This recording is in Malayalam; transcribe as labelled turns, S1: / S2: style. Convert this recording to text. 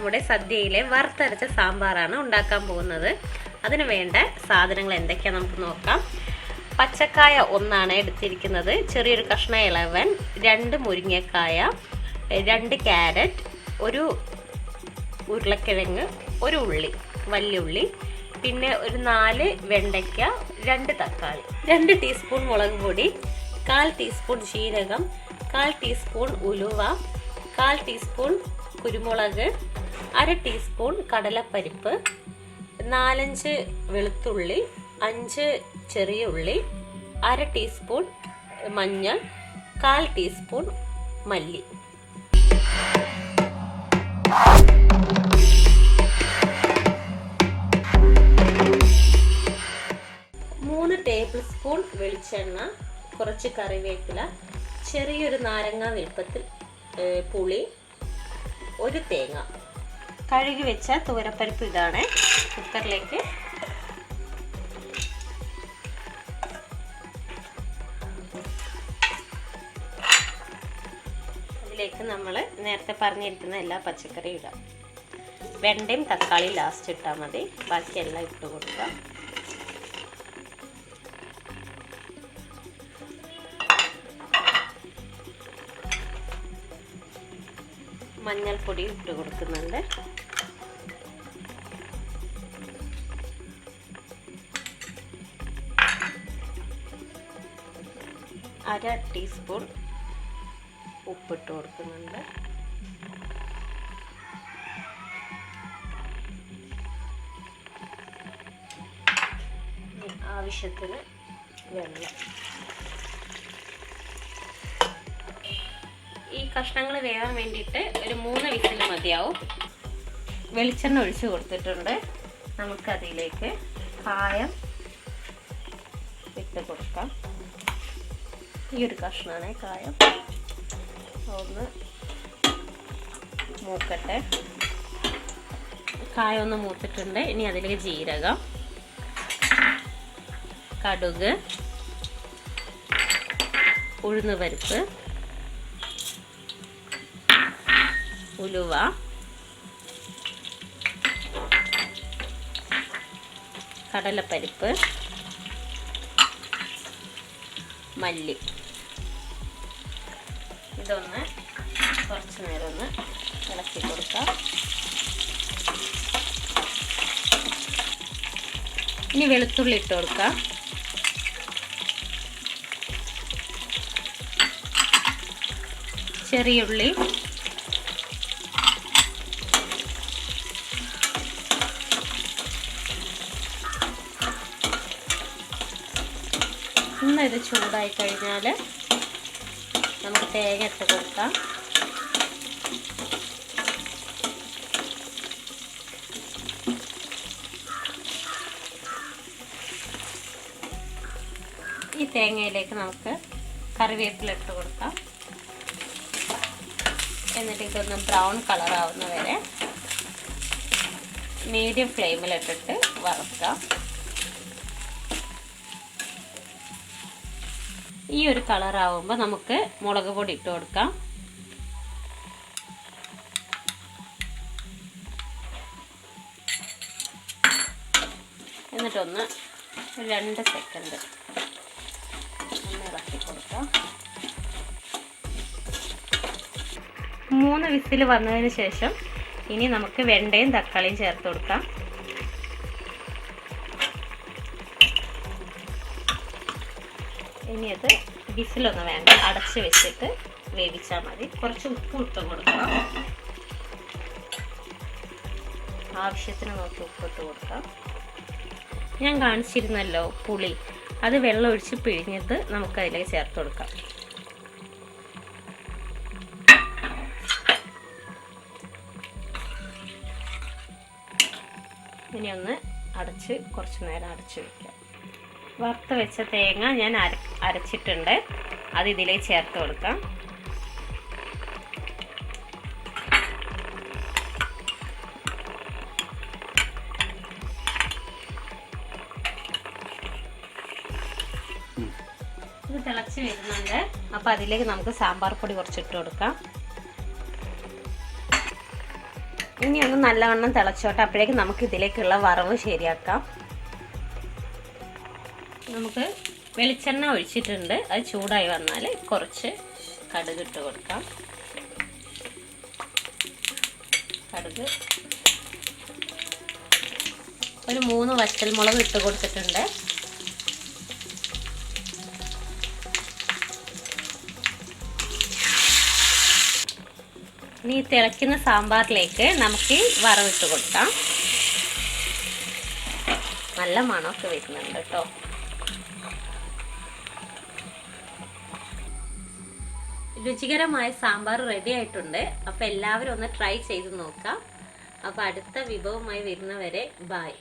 S1: നമ്മുടെ സദ്യയിലെ വറുത്തരച്ച സാമ്പാറാണ് ഉണ്ടാക്കാൻ പോകുന്നത്. അതിന് വേണ്ട സാധനങ്ങൾ എന്തൊക്കെയാണ് നമുക്ക് നോക്കാം. പച്ചക്കായ 1 എടുത്തിരിക്കുന്നത്, ചെറിയൊരു കഷ്ണം ഇളവൻ, 2 മുരിങ്ങക്കായ, 2 ക്യാരറ്റ്, 1 ഉരുളക്കിഴങ്ങ്, 1 ഉള്ളി, വലിയ ഉള്ളി, പിന്നെ ഒരു 4 വെണ്ടയ്ക്ക, 2 തക്കാളി, 2 ടീസ്പൂൺ മുളക് പൊടി, 1/4 ടീസ്പൂൺ ജീരകം, 1/4 ടീസ്പൂൺ ഉലുവ, 1/4 ടീസ്പൂൺ കുരുമുളക്, 1/2 ടീസ്പൂൺ കടലപ്പരിപ്പ്, 4-5 വെളുത്തുള്ളി, 5 ചെറിയ ഉള്ളി, 1/2 ടീസ്പൂൺ മഞ്ഞൾ, 1/4 ടീസ്പൂൺ മല്ലി. ടേബിൾ സ്പൂൺ വെളിച്ചെണ്ണ, കുറച്ച് കറിവേപ്പില, ചെറിയൊരു നാരങ്ങ വലുപ്പത്തിൽ പുളി, 1 തേങ്ങ. കഴുകി വെച്ച തുവരപ്പരിപ്പ് ഇതാണ്. കുക്കറിലേക്ക് അതിലേക്ക് നമ്മൾ നേരത്തെ പറഞ്ഞിരിക്കുന്ന എല്ലാ പച്ചക്കറിയും ഇടാം. വെണ്ടയും തക്കാളിയും ലാസ്റ്റ് ഇട്ടാൽ മതി, ബാക്കിയെല്ലാം ഇട്ട് കൊടുക്കാം. മഞ്ഞൾപ്പൊടി ഇട്ട് കൊടുക്കുന്നുണ്ട്. അര ടീസ്പൂൺ ഉപ്പിട്ട് കൊടുക്കുന്നുണ്ട്. ആവശ്യത്തിന് വെള്ളം. ഈ കഷ്ണങ്ങൾ വേവാൻ വേണ്ടിയിട്ട് ഒരു 3 വിസിൽ മതിയാവും. വെളിച്ചെണ്ണ ഒഴിച്ച് കൊടുത്തിട്ടുണ്ട്. നമുക്കതിലേക്ക് കായം ഇട്ട് കൊടുക്കാം. ഈ ഒരു കഷ്ണമാണ് കായം. ഒന്ന് മൂക്കട്ടെ. കായം ഒന്ന് മൂത്തിട്ടുണ്ട്. ഇനി അതിലേക്ക് ജീരകം, കടുക്, ഉഴുന്നുപരിപ്പ്, ഉലുവ, കടലപ്പരിപ്പ്, മല്ലി. ഇതൊന്ന് കുറച്ച് നേരം ഒന്ന് ഇളക്കി കൊടുക്കാം. ഇനി വെളുത്തുള്ളി ഇട്ട് കൊടുക്കാം. ചെറിയുള്ളി, ഇത് ചൂടായി കഴിഞ്ഞാൽ നമുക്ക് തേങ്ങ ഇട്ട് കൊടുക്കാം. ഈ തേങ്ങയിലേക്ക് നമുക്ക് കറിവേപ്പില ഇട്ട് കൊടുക്കാം. എന്നിട്ട് ഇതൊന്ന് ബ്രൗൺ കളർ ആവുന്ന വരെ മീഡിയം ഫ്ലെയിമിലിട്ടിട്ട് വറുക്കാം. ഈ ഒരു കളർ ആവുമ്പോൾ നമുക്ക് മുളക് പൊടി ഇട്ട് കൊടുക്കാം. എന്നിട്ടൊന്ന് 2 സെക്കൻഡ് ഒന്ന് ഇളക്കി കൊടുക്കാം. 3 വിസിൽ വന്നതിന് ശേഷം ഇനി നമുക്ക് വെണ്ടയും തക്കാളിയും ചേർത്ത് കൊടുക്കാം. ഇനി അത് വിസിലൊന്നും വേണ്ട, അടച്ച് വെച്ചിട്ട് വേവിച്ചാൽ മതി. കുറച്ച് ഉപ്പ് ഇട്ട് കൊടുക്കണം. ആവശ്യത്തിന് നോക്കി ഉപ്പിട്ട് കൊടുക്കാം. ഞാൻ കാണിച്ചിരുന്നല്ലോ പുളി, അത് വെള്ളം ഒഴിച്ച് പിഴിഞ്ഞിട്ട് നമുക്ക് അതിലേക്ക് ചേർത്ത് കൊടുക്കാം. ഇനി ഒന്ന് അടച്ച് കുറച്ച് നേരം അടച്ച് വയ്ക്കാം. വറുത്ത് വെച്ച തേങ്ങ ഞാൻ അരച്ചിട്ടുണ്ട്. അത് ഇതിലേക്ക് ചേർത്ത് കൊടുക്കാം. ഇത് തിളച്ച് വരുന്നുണ്ട്. അപ്പോൾ അതിലേക്ക് നമുക്ക് സാമ്പാർ പൊടി കുറച്ചിട്ട് കൊടുക്കാം. ഇനി ഒന്ന് നല്ലവണ്ണം തിളച്ചോട്ടെ. അപ്പോഴേക്കും നമുക്ക് ഇതിലേക്കുള്ള വറവ് ശരിയാക്കാം. നമുക്ക് വെളിച്ചെണ്ണ ഒഴിച്ചിട്ടുണ്ട്. അത് ചൂടായി വന്നാൽ കുറച്ച് കടുക് ഇട്ട് കൊടുക്കാം. കടുക് ഒരു 3 വറ്റൽമുളക് ഇട്ട് കൊടുത്തിട്ടുണ്ട്. ഇനി തിളയ്ക്കുന്ന സാമ്പാറിലേക്ക് നമുക്ക് വറവിട്ട് കൊടുക്കാം. നല്ല മണമൊക്കെ വരുന്നുണ്ട് കേട്ടോ. രുചികരമായ സാമ്പാർ റെഡി ആയിട്ടുണ്ട്. അപ്പോൾ എല്ലാവരും ഒന്ന് ട്രൈ ചെയ്ത് നോക്കാം. അപ്പോൾ അടുത്ത വിഭവമായി വരുന്നവരെ ബൈ.